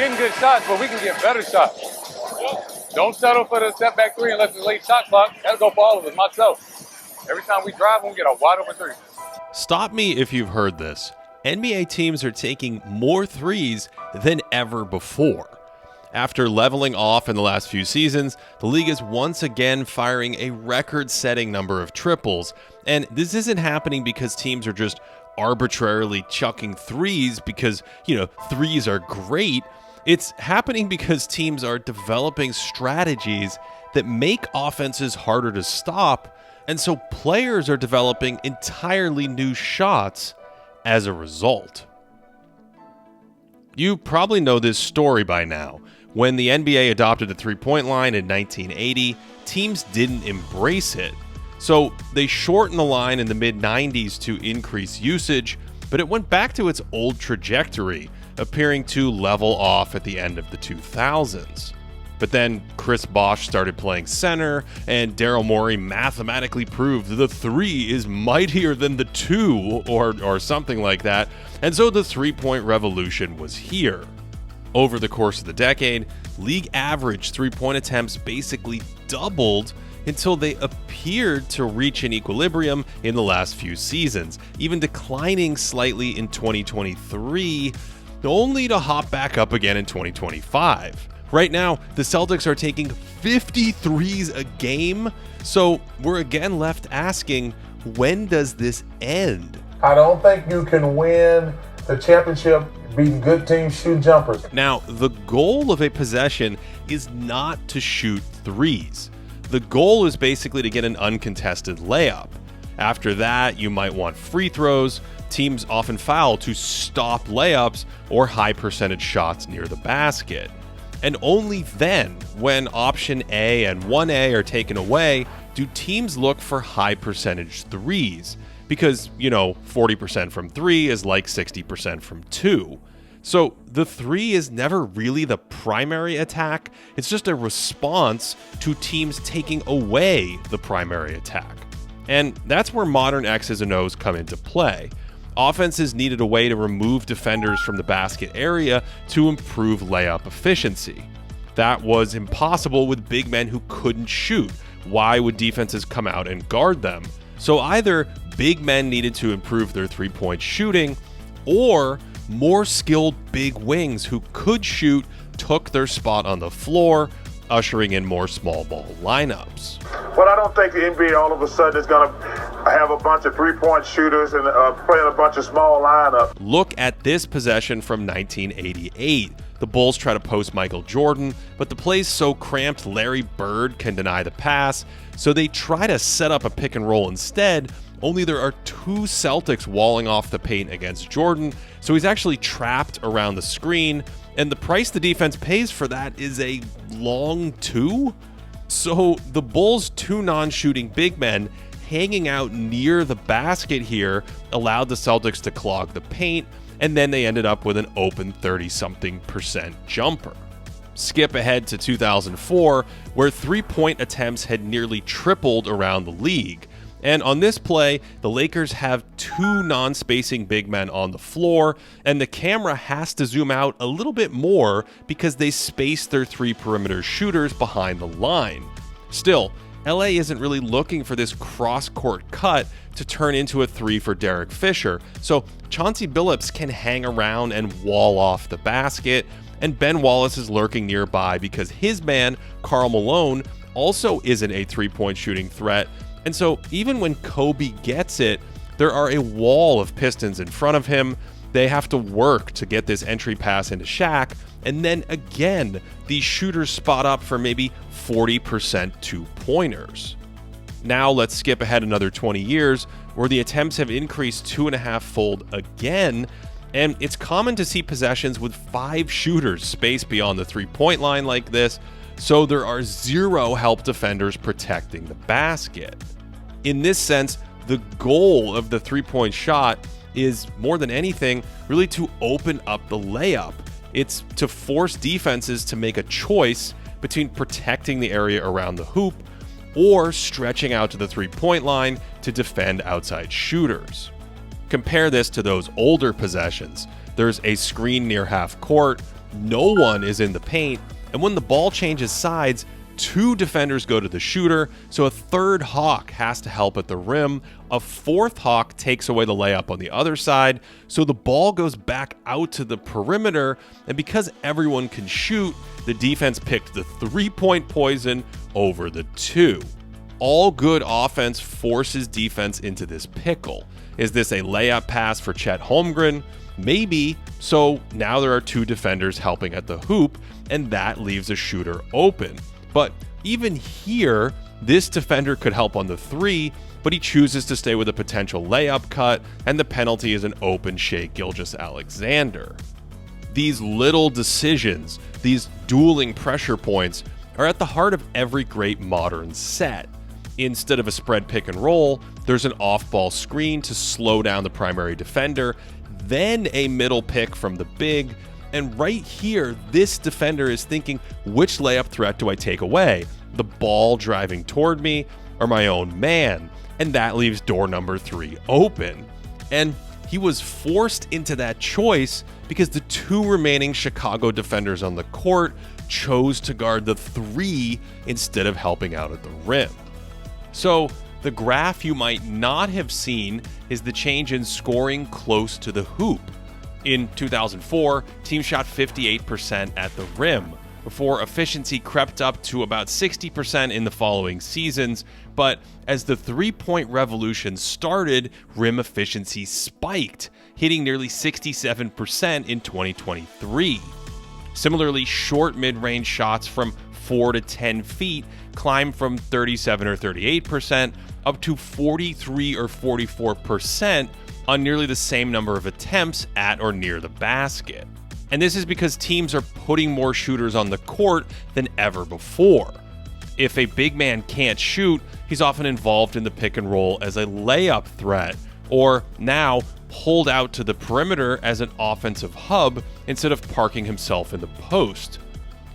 getting good shots, but we can get better shots. Don't settle for the step back three unless it's late shot clock. That'll go for all of us, myself. Every time we drive, we get a wide open three. Stop me if you've heard this. NBA teams are taking more threes than ever before. After leveling off in the last few seasons, the league is once again firing a record-setting number of triples. And this isn't happening because teams are just arbitrarily chucking threes because, threes are great. It's happening because teams are developing strategies that make offenses harder to stop, and so players are developing entirely new shots as a result. You probably know this story by now. When the NBA adopted the three-point line in 1980, teams didn't embrace it. So they shortened the line in the mid-90s to increase usage, but it went back to its old trajectory, appearing to level off at the end of the 2000s. But then Chris Bosh started playing center, and Daryl Morey mathematically proved the three is mightier than the two, or something like that, and so the three-point revolution was here. Over the course of the decade, league average three-point attempts basically doubled until they appeared to reach an equilibrium in the last few seasons, even declining slightly in 2023, only to hop back up again in 2025. Right now, the Celtics are taking 53s a game, so we're again left asking, when does this end? I don't think you can win the championship beating good teams shooting jumpers. Now, the goal of a possession is not to shoot threes. The goal is basically to get an uncontested layup. After that, you might want free throws. Teams often foul to stop layups or high percentage shots near the basket. And only then, when option A and 1A are taken away, do teams look for high percentage threes. Because, 40% from 3 is like 60% from 2. So the 3 is never really the primary attack. It's just a response to teams taking away the primary attack. And that's where modern X's and O's come into play. Offenses needed a way to remove defenders from the basket area to improve layup efficiency. That was impossible with big men who couldn't shoot. Why would defenses come out and guard them? So either big men needed to improve their three-point shooting, or more skilled big wings who could shoot took their spot on the floor, ushering in more small ball lineups. But I don't think the NBA all of a sudden is going to have a bunch of three-point shooters and playing a bunch of small lineups. Look at this possession from 1988. The Bulls try to post Michael Jordan, but the play's so cramped Larry Bird can deny the pass, so they try to set up a pick and roll instead, only there are two Celtics walling off the paint against Jordan, so he's actually trapped around the screen, and the price the defense pays for that is a long two. So the Bulls' two non-shooting big men hanging out near the basket here allowed the Celtics to clog the paint, and then they ended up with an open 30-something% jumper. Skip ahead to 2004, where three-point attempts had nearly tripled around the league. And on this play, the Lakers have two non-spacing big men on the floor, and the camera has to zoom out a little bit more because they space their three perimeter shooters behind the line. Still, LA isn't really looking for this cross-court cut to turn into a three for Derek Fisher, so Chauncey Billups can hang around and wall off the basket, and Ben Wallace is lurking nearby because his man, Karl Malone, also isn't a three-point shooting threat. And so even when Kobe gets it, there are a wall of Pistons in front of him. They have to work to get this entry pass into Shaq. And then again, these shooters spot up for maybe 40% two-pointers. Now let's skip ahead another 20 years, where the attempts have increased 2.5-fold again. And it's common to see possessions with 5 shooters spaced beyond the three-point line like this, so there are 0 help defenders protecting the basket. In this sense, the goal of the three-point shot is, more than anything, really to open up the layup. It's to force defenses to make a choice between protecting the area around the hoop or stretching out to the three-point line to defend outside shooters. Compare this to those older possessions. There's a screen near half court, no one is in the paint, and when the ball changes sides, 2 defenders go to the shooter, so a third Hawk has to help at the rim. A 4th Hawk takes away the layup on the other side, so the ball goes back out to the perimeter, and because everyone can shoot, the defense picked the 3-point poison over the 2. All good offense forces defense into this pickle. Is this a layup pass for Chet Holmgren? Maybe. So now there are 2 defenders helping at the hoop, and that leaves a shooter open. But even here, this defender could help on the 3, but he chooses to stay with a potential layup cut, and the penalty is an open Shai Gilgeous-Alexander. These little decisions, these dueling pressure points, are at the heart of every great modern set. Instead of a spread pick and roll, there's an off-ball screen to slow down the primary defender, then a middle pick from the big, and right here, this defender is thinking, which layup threat do I take away? The ball driving toward me or my own man? And that leaves door number 3 open. And he was forced into that choice because the 2 remaining Chicago defenders on the court chose to guard the 3 instead of helping out at the rim. So the graph you might not have seen is the change in scoring close to the hoop. In 2004, teams shot 58% at the rim, before efficiency crept up to about 60% in the following seasons. But as the three-point revolution started, rim efficiency spiked, hitting nearly 67% in 2023. Similarly, short mid-range shots from 4 to 10 feet climbed from 37 or 38% up to 43 or 44% on nearly the same number of attempts at or near the basket. And this is because teams are putting more shooters on the court than ever before. If a big man can't shoot, he's often involved in the pick and roll as a layup threat, or now pulled out to the perimeter as an offensive hub instead of parking himself in the post.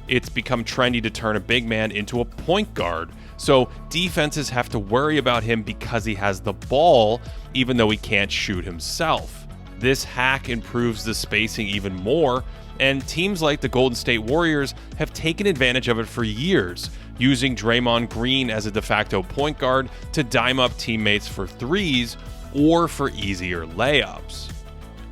It's become trendy to turn a big man into a point guard, so defenses have to worry about him because he has the ball, even though he can't shoot himself. This hack improves the spacing even more, and teams like the Golden State Warriors have taken advantage of it for years, using Draymond Green as a de facto point guard to dime up teammates for threes or for easier layups.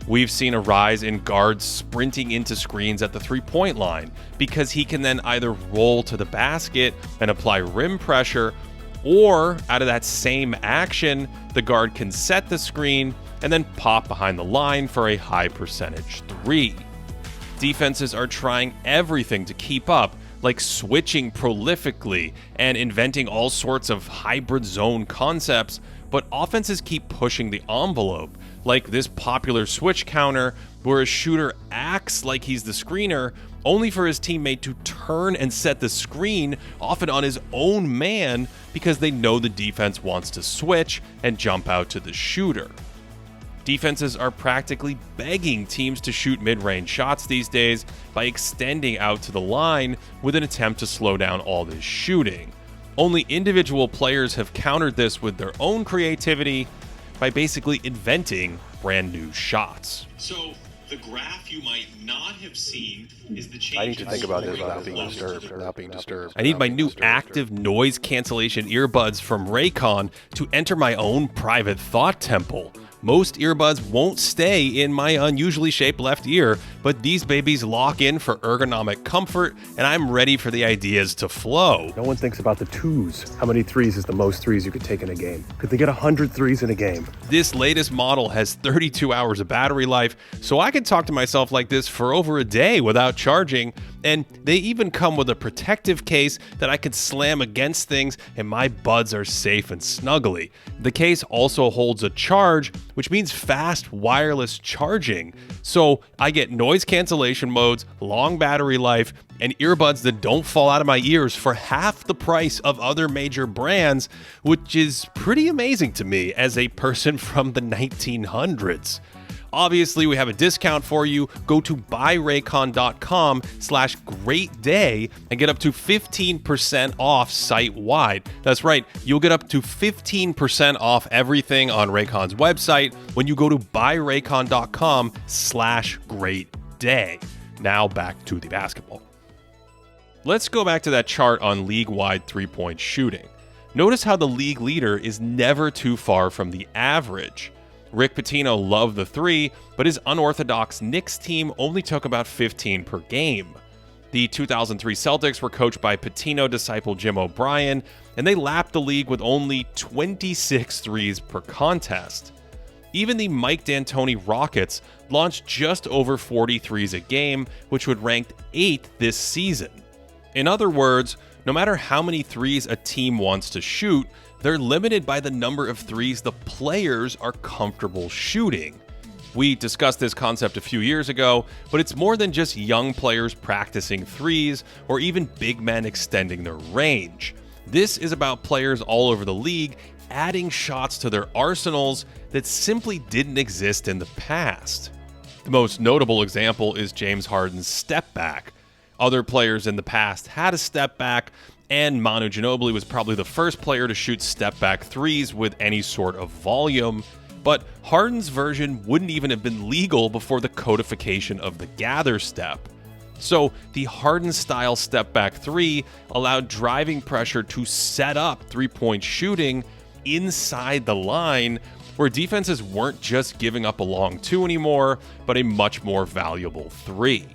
We've seen a rise in guards sprinting into screens at the three-point line because he can then either roll to the basket and apply rim pressure, or out of that same action, the guard can set the screen and then pop behind the line for a high percentage three. Defenses are trying everything to keep up, like switching prolifically and inventing all sorts of hybrid zone concepts, but offenses keep pushing the envelope, like this popular switch counter where a shooter acts like he's the screener, only for his teammate to turn and set the screen, often on his own man, because they know the defense wants to switch and jump out to the shooter. Defenses are practically begging teams to shoot mid-range shots these days by extending out to the line with an attempt to slow down all this shooting. Only individual players have countered this with their own creativity by basically inventing brand new shots. So the graph you might not have seen is the change. I need to think about this without being disturbed. I need my new active noise cancellation earbuds from Raycon to enter my own private thought temple. Most earbuds won't stay in my unusually shaped left ear, but these babies lock in for ergonomic comfort, and I'm ready for the ideas to flow. No one thinks about the twos. How many threes is the most threes you could take in a game? Could they get 100 threes in a game? This latest model has 32 hours of battery life, so I can talk to myself like this for over a day without charging, and they even come with a protective case that I can slam against things and my buds are safe and snuggly. The case also holds a charge, which means fast wireless charging. So I get noise cancellation modes, long battery life, and earbuds that don't fall out of my ears for half the price of other major brands, which is pretty amazing to me as a person from the 1900s. Obviously, we have a discount for you. Go to buyraycon.com/greatday and get up to 15% off site-wide. That's right, you'll get up to 15% off everything on Raycon's website when you go to buyraycon.com/greatday. Now back to the basketball. Let's go back to that chart on league-wide three-point shooting. Notice how the league leader is never too far from the average. Rick Pitino loved the three, but his unorthodox Knicks team only took about 15 per game. The 2003 Celtics were coached by Pitino disciple Jim O'Brien, and they lapped the league with only 26 threes per contest. Even the Mike D'Antoni Rockets launched just over 40 threes a game, which would rank 8th this season. In other words, no matter how many threes a team wants to shoot, they're limited by the number of threes the players are comfortable shooting. We discussed this concept a few years ago, but it's more than just young players practicing threes or even big men extending their range. This is about players all over the league adding shots to their arsenals that simply didn't exist in the past. The most notable example is James Harden's step back. Other players in the past had a step back, and Manu Ginobili was probably the first player to shoot step back threes with any sort of volume, but Harden's version wouldn't even have been legal before the codification of the gather step. So the Harden-style step-back three allowed driving pressure to set up three-point shooting inside the line, where defenses weren't just giving up a long two anymore, but a much more valuable three.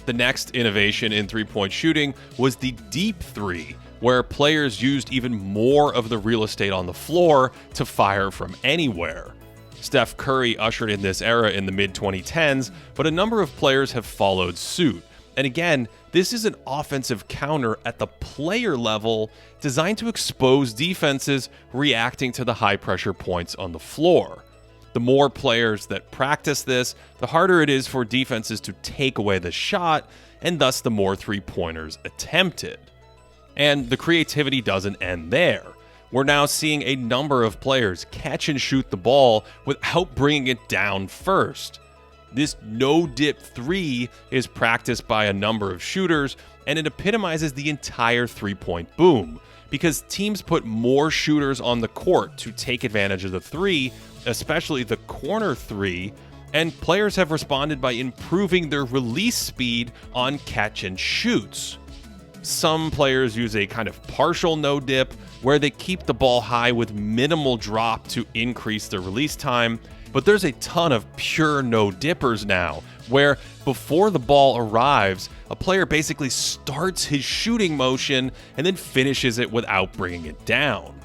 The next innovation in three-point shooting was the deep three, where players used even more of the real estate on the floor to fire from anywhere. Steph Curry ushered in this era in the mid-2010s, but a number of players have followed suit. And again, this is an offensive counter at the player level designed to expose defenses reacting to the high-pressure points on the floor. The more players that practice this, the harder it is for defenses to take away the shot, and thus the more three-pointers attempted. And the creativity doesn't end there. We're now seeing a number of players catch and shoot the ball without bringing it down first. This no-dip three is practiced by a number of shooters, and it epitomizes the entire three-point boom, because teams put more shooters on the court to take advantage of the three, especially the corner three, and players have responded by improving their release speed on catch and shoots. Some players use a kind of partial no-dip, where they keep the ball high with minimal drop to increase the release time, but there's a ton of pure no-dippers now, where before the ball arrives, a player basically starts his shooting motion and then finishes it without bringing it down.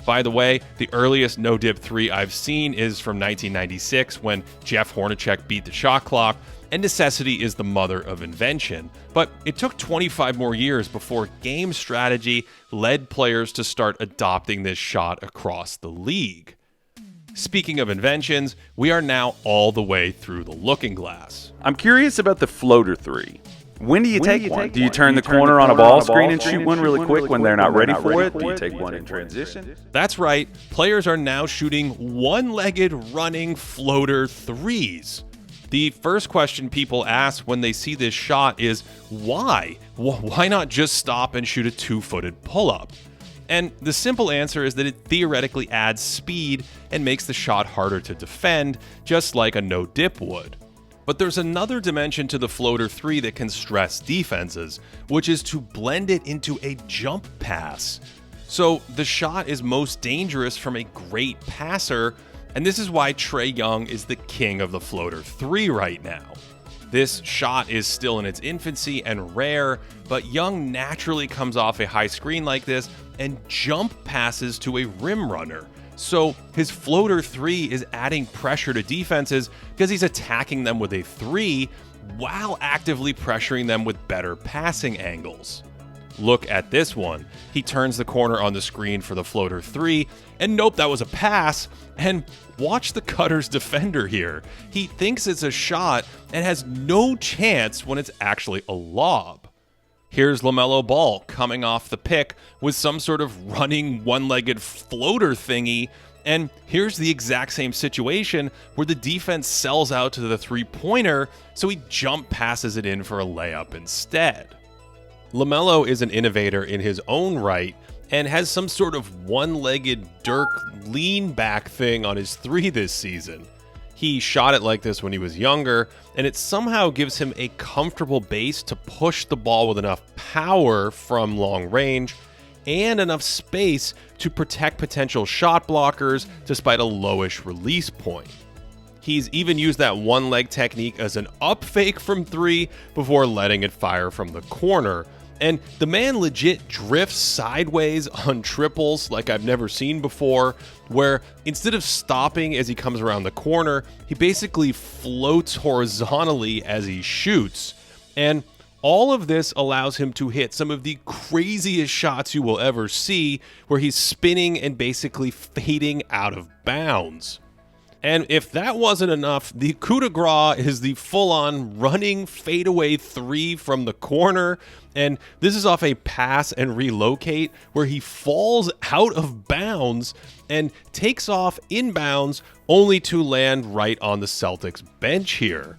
By the way, the earliest no-dip three I've seen is from 1996 when Jeff Hornacek beat the shot clock, and necessity is the mother of invention. But it took 25 more years before game strategy led players to start adopting this shot across the league. Speaking of inventions, we are now all the way through the looking glass. I'm curious about the floater three. When do you take one? Do you turn the corner on a ball screen and shoot one really quick when they're not ready for it? Do you take one in transition? That's right, players are now shooting one-legged running floater threes. The first question people ask when they see this shot is, why? Why not just stop and shoot a two-footed pull-up? And the simple answer is that it theoretically adds speed and makes the shot harder to defend, just like a no-dip would. But there's another dimension to the floater three that can stress defenses, which is to blend it into a jump pass. So the shot is most dangerous from a great passer, and this is why Trae Young is the king of the floater three right now. This shot is still in its infancy and rare, but Young naturally comes off a high screen like this and jump passes to a rim runner. So his floater three is adding pressure to defenses because he's attacking them with a three while actively pressuring them with better passing angles. Look at this one. He turns the corner on the screen for the floater three, and nope, that was a pass. And watch the cutter's defender here. He thinks it's a shot and has no chance when it's actually a lob. Here's LaMelo Ball coming off the pick with some sort of running one-legged floater thingy, and here's the exact same situation where the defense sells out to the three-pointer, so he jump passes it in for a layup instead. LaMelo is an innovator in his own right and has some sort of one-legged Dirk lean-back thing on his three this season. He shot it like this when he was younger, and it somehow gives him a comfortable base to push the ball with enough power from long range and enough space to protect potential shot blockers despite a lowish release point. He's even used that one leg technique as an up fake from 3 before letting it fire from the corner. And the man legit drifts sideways on triples like I've never seen before, where instead of stopping as he comes around the corner, he basically floats horizontally as he shoots. And all of this allows him to hit some of the craziest shots you will ever see, where he's spinning and basically fading out of bounds. And if that wasn't enough, the coup de grace is the full-on running fadeaway 3 from the corner. And this is off a pass and relocate where he falls out of bounds and takes off inbounds only to land right on the Celtics bench here.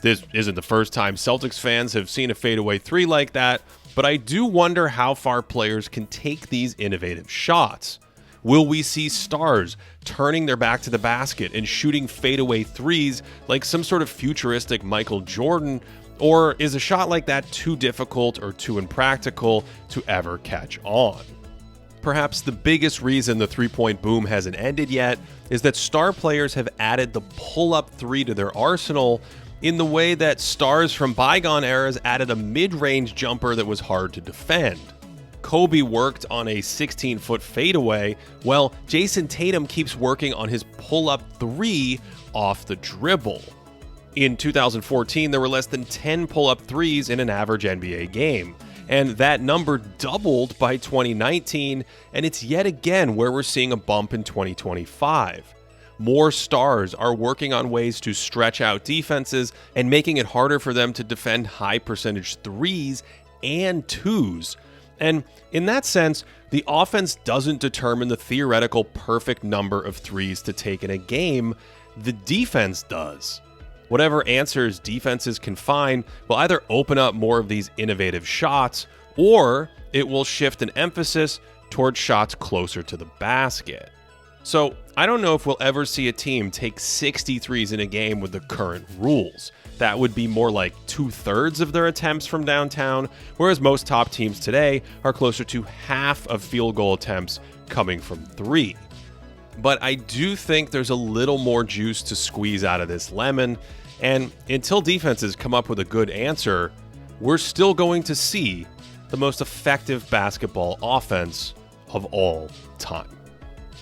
This isn't the first time Celtics fans have seen a fadeaway 3 like that, but I do wonder how far players can take these innovative shots. Will we see stars turning their back to the basket and shooting fadeaway 3s like some sort of futuristic Michael Jordan? Or is a shot like that too difficult or too impractical to ever catch on? Perhaps the biggest reason the three-point boom hasn't ended yet is that star players have added the pull-up 3 to their arsenal in the way that stars from bygone eras added a mid-range jumper that was hard to defend. Kobe worked on a 16-foot fadeaway, while Jason Tatum keeps working on his pull-up 3 off the dribble. In 2014, there were less than 10 pull-up 3s in an average NBA game, and that number doubled by 2019, and it's yet again where we're seeing a bump in 2025. More stars are working on ways to stretch out defenses and making it harder for them to defend high-percentage 3s and 2s. And in that sense, the offense doesn't determine the theoretical perfect number of 3s to take in a game, the defense does. Whatever answers defenses can find will either open up more of these innovative shots, or it will shift an emphasis towards shots closer to the basket. So I don't know if we'll ever see a team take 63s in a game with the current rules. That would be more like 2/3 of their attempts from downtown, whereas most top teams today are closer to half of field goal attempts coming from 3. But I do think there's a little more juice to squeeze out of this lemon, and until defenses come up with a good answer, we're still going to see the most effective basketball offense of all time.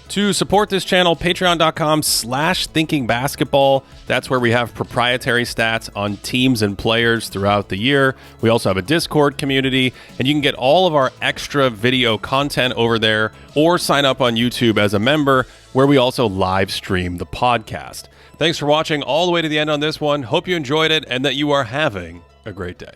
To support this channel, patreon.com/thinkingbasketball. That's where we have proprietary stats on teams and players throughout the year. We also have a Discord community, and you can get all of our extra video content over there, or sign up on YouTube as a member, where we also live stream the podcast. Thanks for watching all the way to the end on this one. Hope you enjoyed it and that you are having a great day.